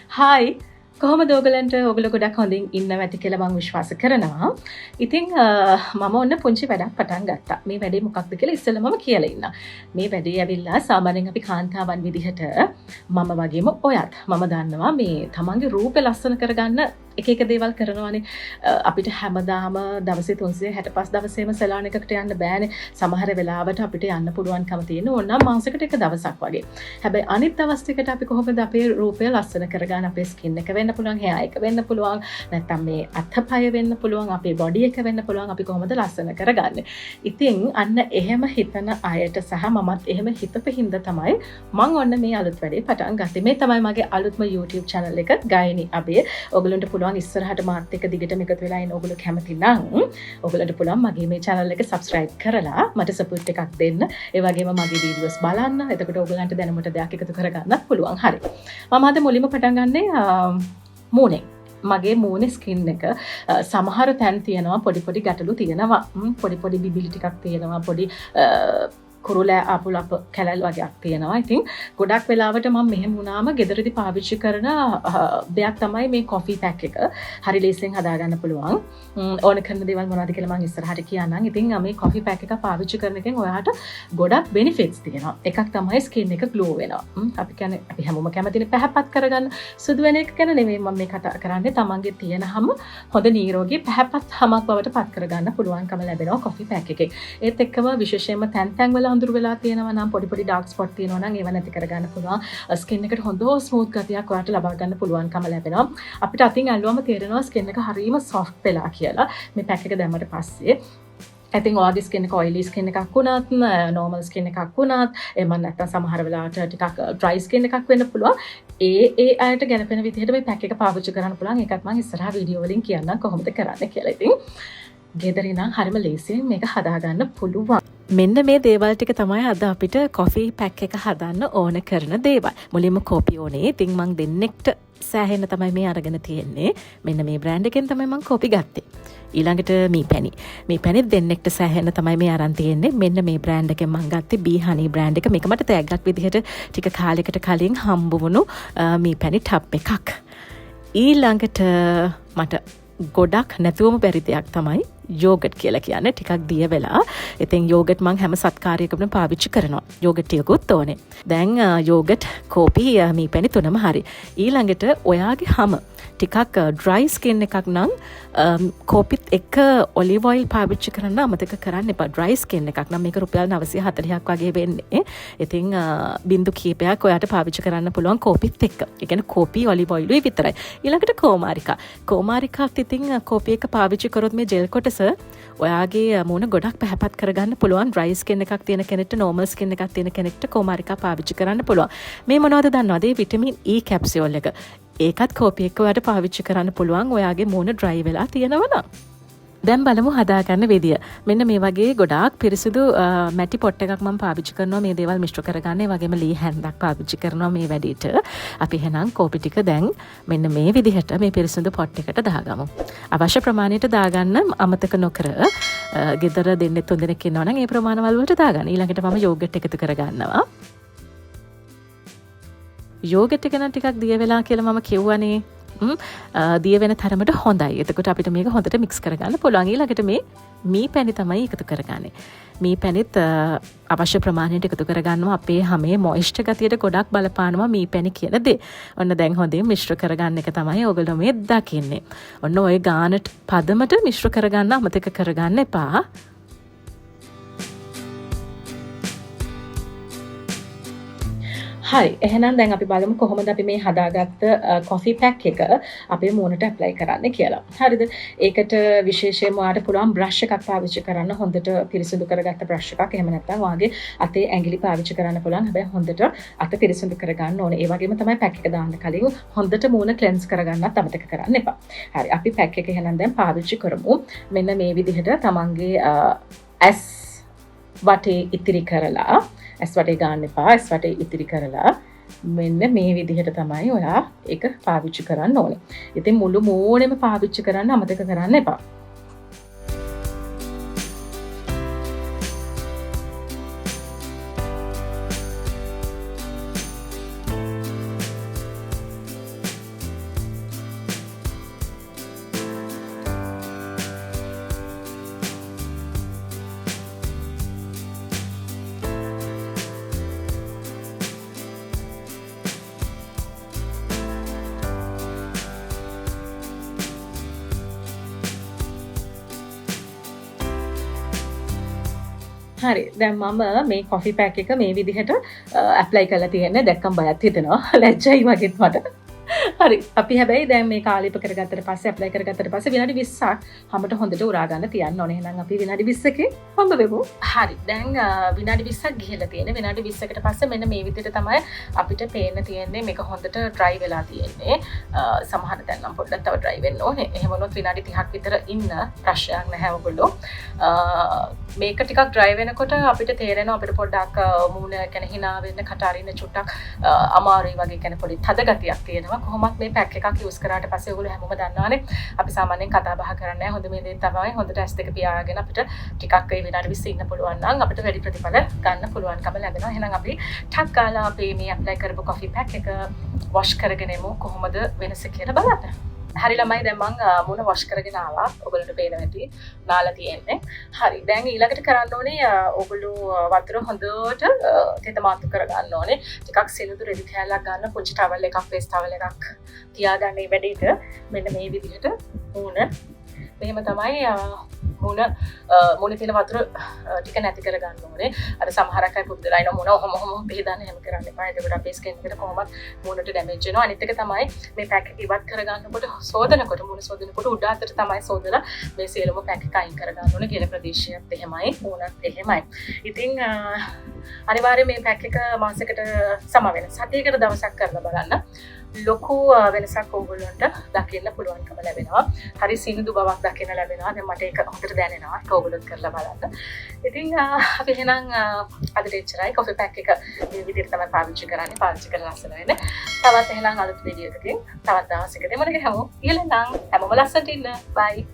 Hi කොහොමද ඔයගලන්ට ඔයගොල්ලෝ ගොඩක් හොඳින් ඉන්නවා ඇති කියලා මම විශ්වාස කරනවා. ඉතින් මම ඔන්න පුංචි වැඩක් පටන් ගත්තා. මේ වැඩේ මොකක්ද කියලා ඉස්සෙල්ලා මම කියලා ඉන්නම්. මේ වැඩේ ඇවිල්ලා සාමාන්‍යයෙන් අපි කාන්තාවන් විදිහට මම වගේම ඔයත් මම දන්නවා මේ තමන්ගේ රූපේ ලස්සන කරගන්න එක එක දේවල් කරනවානේ. අපිට හැමදාම දවසේ 365 දවසේම සැලෝන් එකකට යන්න බෑනේ. සමහර වෙලාවට අපිට යන්න පුළුවන්කම තියෙන ඕනනම් මාසෙකට එක දවසක් වගේ. හැබැයි අනිත් දවස් ටිකට අපි කොහොමද අපේ රූපය ලස්සන කරගන්න, අපේ ස්කින් එක වෙන්න පුළුවන්, hair එක වෙන්න පුළුවන්, නැත්නම් මේ අත්පය වෙන්න පුළුවන්, අපේ බොඩි එක වෙන්න පුළුවන්, අපි කොහොමද ලස්සන කරගන්නේ. ඉතින් අන්න එහෙම හිතන අයට සහ මමත් එහෙම හිතපු හින්දා තමයි මම ඔන්න මේ අලුත් වැඩේ පටන් ගත්තේ. මේ තමයි මගේ අලුත්ම YouTube channel එක ගායනී අබේ. ඔයගලන්ට පුළුවන් ඉස්සරහට මාත් එක්ක දිගටම එකතු වෙලා ඉන්න ඔයගොල්ලෝ කැමති නම් ඔයගලන්ට පුළුවන් මගේ මේ channel එක subscribe කරලා මට support එකක් දෙන්න. ඒ වගේම මගේ videos බලන්න. එතකොට ඔයගලන්ට දැනුමට දෙයක් එකතු කරගන්නත් පුළුවන්. හරි. මම අද මුලින්ම පටන් ගන්නේ මූණෙන්. මගේ මූණේ ස්කින් එක සමහර තැන් තියෙනවා පොඩි ගැටලු තියෙනවා. පොඩි බිබිලි ටිකක් තියෙනවා. පොඩි කුරුලෑ ආපුලප කැලල් වගේක් තියෙනවා. ඉතින් ගොඩක් වෙලාවට මම මෙහෙම වුණාම ගෙදරදී පාවිච්චි කරන දෙයක් තමයි මේ කොෆි පැක් එක. හරි ලේසියෙන් හදාගන්න පුළුවන්. ඕන කරන දේවල් මොනවද කියලා මම ඉස්සරහට කියන්නම්. ඉතින් මේ කොෆි පැක් එක පාවිච්චි කරන එකෙන් ඔයාට ගොඩක් බෙනිෆිට්ස් තියෙනවා. එකක් තමයි ස්කින් එක ග්ලෝ වෙනවා. අපි කියන්නේ අපි හැමෝම කැමතිනේ පැහැපත් කරගන්න. සුදු වෙන එක ගැන නෙමෙයි මම මේ කතා කරන්නේ. තමන්ගේ තියෙන හැම හොඳ නිරෝගී පැහැපත් හැමක් බවට පත් කරගන්න පුළුවන්කම ලැබෙනවා කොෆි පැක් එකෙන්. ඒත් එක්කම විශේෂයෙන්ම තැන් වල අඳුර වෙලා තියෙනවා නම් පොඩි ඩාර්ක් ස්පොට් තියෙනවා නම් ඒව නැති කරගන්න පුළුවන්. ස්කින් එකට හොඳ ස්මූත් ගතියක් ඔයාලට ලබා ගන්න පුළුවන්කම ලැබෙනවා. අපිට අතින් ඇල්ලුවම තේරෙනවා ස්කින් එක හරියම සොෆ්ට් වෙලා කියලා. මේ පැක් එක දැම්මට පස්සේ ඉතින් ඔයාගේ ස්කින් එක ඔයිලි ස්කින් එකක් වුණත්, නෝමල් ස්කින් එකක් වුණත්, එහෙම නැත්නම් සමහර වෙලාවට ටිකක් ඩ්‍රයි ස්කින් එකක් වෙන්න පුළුවන්. ඒ අයට ගැලපෙන විදිහට මේ පැක් එක පාවිච්චි කරන්න පුළුවන්. ඒකත් මම ඉස්සරහා වීඩියෝ වලින් කියන්නම් කොහොමද කරන්න කියලා. ඉතින් ගෙදරින් නම් හරිම ලේසියෙන් මේක හදාගන්න පුළුවන්. මෙන්න මේ දේවල් ටික තමයි අද අපිට කොෆි පැක් එක හදන්න ඕන කරන දේවල්. මුලින්ම කෝපි ඕනේ. ඉතින් මං දෙන්නෙක්ට සෑහෙන්න තමයි මේ අරගෙන තියෙන්නේ. මෙන්න මේ බ්‍රෑන්ඩ් එකෙන් තමයි මං කෝපි ගත්තේ. ඊළඟට මීපැණි. මීපැණි දෙන්නෙක්ට සෑහෙන්න තමයි මේ අරන් තියෙන්නේ. මෙන්න මේ බ්‍රෑන්ඩ් එකෙන් මං ගත්තේ බී හනි බ්‍රෑන්ඩ් එක. මේක මට තෑග්ගක් විදිහට ටික කාලයකට කලින් හම්බ වුණු මීපැණි ටබ් එකක්. ඊළඟට මට ගොඩක් නැතුවම බැරි දෙයක් තමයි යෝගට් කියලා කියන්නේ. ටිකක් දිය වෙලා. ඉතින් යෝගට් මං හැම සත්කාරයකම පාවිච්චි කරනවා. යෝගට් ටිකකුත් ඕනේ. දැන් යෝගට් කෝපි මීපැණි තුනම හරි. ඊළඟට ඔයාගේ හැම ටිකක් ඩ්‍රයි ස්කින් එකක් නම් කෝපිත් එක ඔලිව් ඔයිල් පාවිච්චි කරන්න අමතක කරන්න එපා. ඩ්‍රයි ස්කින් එකක් නම් මේක රුපියල් 940ක් වගේ වෙන්නේ. ඉතින් බින්දු කීපයක් ඔයාට පාවිච්චි කරන්න පුළුවන් කෝපිත් එක්ක. ඒ කියන්නේ කෝපි ඔලිව් ඔයිලුයි විතරයි. ඊළඟට කෝමාරිකා. කෝමාරිකාත් ඉතින් කෝපි එක පාවිච්චි කරොත් මේ ජෙල් කොටස ඔයාගේ මූණ ගොඩක් පැහැපත් කරගන්න පුළුවන්. ඩ්‍රයි ස්කින් එකක් තියෙන කෙනෙක්ට, නෝමල් ස්කින් එකක් තියෙන කෙනෙක්ට කෝමාරිකා පාවිච්චි කරන්න පුළුවන්. මේ මොනවද දන්නවද? මේ විටමින් E කැප්සියුල් එක. ඒකත් කෝපි එක්ක ඔයාට පාවිච්චි කරන්න පුළුවන් ඔයාගේ මූණ ඩ්‍රයි වෙලා තියෙනවා නම්. දැන් බලමු හදාගන්න විදිය. මෙන්න මේ වගේ ගොඩාක් පිරිසිදු මැටි පොට් එකක් මම පාවිච්චි කරනවා මේ දේවල් මිශ්‍ර කරගන්න. ඒ වගේම ලී හැන්දක් පාවිච්චි කරනවා මේ වැඩේට. අපි එහෙනම් කෝපි ටික දැන් මෙන්න මේ විදිහට මේ පිරිසිදු පොට් එකට දාගමු. අවශ්‍ය ප්‍රමාණයට දාගන්න අමතක නොකර ගෙදර දෙන්නෙක් තුන් දෙනෙක් ඉන්නවා නම් ඒ ප්‍රමාණවල වලට දාගන්න. ඊළඟට මම යෝගට් එකතු කරගන්නවා. යෝගට් එක නම් ටිකක් දිය වෙලා කියලා මම කිව්වනේ. දිය වෙන තරමට හොඳයි. එතකොට අපිට මේක හොඳට මික්ස් කරගන්න පුළුවන්. ඊළඟට මේ මීපැණි තමයි එකතු කරගන්නේ. මීපැණිත් අවශ්‍ය ප්‍රමාණයට එකතු කරගන්නවා. අපේ හැමේ මොයිස්චර් ගතියට ගොඩක් බලපානවා මීපැණි කියන දේ. ඔන්න දැන් හොඳින් මිශ්‍ර කරගන්න එක තමයි ඔයගොල්ලෝ මේ දකින්නේ. ඔන්න ඔය ගානට පදමට මිශ්‍ර කරගන්න අමතක කරගන්න එපා. හරි. එහෙනම් දැන් අපි බලමු කොහොමද අපි මේ හදාගත්ත කොෆි පැක් එක අපේ මූණට ඇප්ලයි කරන්න කියලා. හරිද? ඒකට විශේෂයෙන්ම ඔයාලට පුළුවන් බ්‍රෂ් එකක් පාවිච්චි කරන්න. හොඳට පිරිසිදු කරගත්ත බ්‍රෂ් එකක්. එහෙම නැත්නම් ඔයාගේ අතේ ඇඟිලි පාවිච්චි කරන්න පුළුවන්. හැබැයි හොඳට අත පිරිසිදු කරගන්න ඕනේ. ඒ වගේම තමයි පැක් එක දාන්න කලින් හොඳට මූණ ක්ලෙන්ස් කරගන්නත් අමතක කරන්න එපා. හරි. අපි පැක් එක එහෙනම් දැන් පාවිච්චි කරමු. මෙන්න මේ විදිහට තමන්ගේ ඇස් වටේ ඉතිරි කරලා ඇස් වටේ ගන්න එපා. ඇස් වටේ ඉතිරි කරලා මෙන්න මේ විදිහට තමයි ඔයා ඒක පාවිච්චි කරන්න ඕනේ. ඉතින් මුළු මූණෙම පාවිච්චි කරන්න අමතක කරන්න එපා. හරි දැන් මම මේ කොෆි පැක් එක මේ විදිහට ඇප්ලයි කරලා තියෙන්නේ දැක්කම බයත් හිතෙනවා ලැජ්ජයි වගේත් මට හරි අපි හැබැයි දැන් මේ කාලීප කරගත්තට පස්සේ ඇප්ලයි කරගත්තට පස්සේ විනාඩි 20ක් හැමත හොඳට උරා ගන්න තියන්න ඕනේ. එහෙනම් අපි විනාඩි 20කින් හම්බ වෙමු. හරි. දැන් විනාඩි 20ක් ගිහිල්ලා තියෙන්නේ. විනාඩි 20කට පස්සේ මෙන්න මේ විදිහට තමයි අපිට පේන්න තියෙන්නේ. මේක හොඳට ඩ්‍රයි වෙලා තියෙන්නේ. සමහර දැන් නම් පොඩ්ඩක් තව ඩ්‍රයි වෙන්න ඕනේ. එහෙම වුණොත් විනාඩි 30ක් විතර ඉන්න ප්‍රශ්නයක් නැහැ ඔයගොල්ලෝ. මේක ටිකක් ඩ්‍රයි වෙනකොට අපිට තේරෙනවා අපිට පොඩ්ඩක් මූණ කියන්නේ hina වෙන්න කට අරින්න චුට්ටක් අමාරුයි වගේ කියන්නේ පොඩි තද ගතියක් තියෙනවා. කොහොමත් මේ පැක් එකක් යූස් කරාට පස්සේ ඔයගොල්ලෝ හැමෝම දන්නවානේ අපි සාමාන්‍යයෙන් කතා බහ කරන්නේ නැහැ. හොඳ මේ දේ තමයි හොඳට S2 පියාගෙන අපිට ටිකක් ඒ විනාඩි 20 ඉන්න පුළුවන් නම් අපිට වැඩි ප්‍රතිඵල ගන්න පුළුවන්කම ලැබෙනවා. එහෙනම් අපි ටක් ගාලා අපි මේ ඇප්ලයි කරපු කොෆි පැක් එක වොෂ් කරගෙන එමු කොහොමද වෙනස කියලා බලන්න. හරි ළමයි දැන් මම මුණ වොෂ් කරගෙන ආවා. ඔයගොල්ලන්ට පේනවා ඇති නාලා තියෙන්නේ. හරි දැන් ඊළඟට කරන්න ඕනේ ඔයගොල්ලෝ වතුර හොඳට තෙත මාතු කරගන්න ඕනේ. ටිකක් සිනිඳු රෙදි කෑල්ලක් ගන්න පුංචි ටවල් එකක් ෆේස් ටවල් එකක් තියාගන්න මේ වැඩේට. මෙන්න මේ විදිහට මුණ මෙහෙම තමයි මුණ තියෙන වතුර ටික නැති කරගන්න ඕනේ. අර සමහරක් අය පුදුලා ඉන්න මුණ ඔහොම බෙහෙදාන එහෙම කරන්න එපා. ඒකට අපේ ස්කින් එකට කොහොමත් මුණට ඩැමේජ් වෙනවා. අනිත් එක තමයි මේ පැක් එක ඉවත් කරගන්නකොට සෝදනකොට මුණ සෝදනකොට උඩ අතට තමයි සෝදලා මේ සියලුම පැක් එක අයින් කරගන්න ඕනේ. කියන ප්‍රදේශයත් එහෙමයි මුණත් එහෙමයි. ඉතින් අනිවාර්යයෙන් මේ පැක් එක මාසයකට සම වෙන සතියකට දවසක් කරලා බලන්න. ලොකු වෙනසක් ඕගොල්ලන්ට දකින්න පුළුවන්කම ලැබෙනවා. හරි සිනිඳු බවක් දකින්න ලැබෙනවා. දැන් මට ඒක හොඳට දැනෙනවා. ඒක ඕගොල්ලොත් කරලා බලන්න. ඉතින් අපි එහෙනම් අද දෙච්චරයි කොෆි පැක් එක මේ විදිහට තමයි පාවිච්චි කරන්නේ. පාවිච්චි කරලා ලස්සන වෙන්න. තවත් එහෙනම් අලුත් වීඩියෝ එකකින් තවත් දවසක දෙමුණ ගහමු. ඊළඟ නම් හැමෝම ලස්සනට ඉන්න. බයි.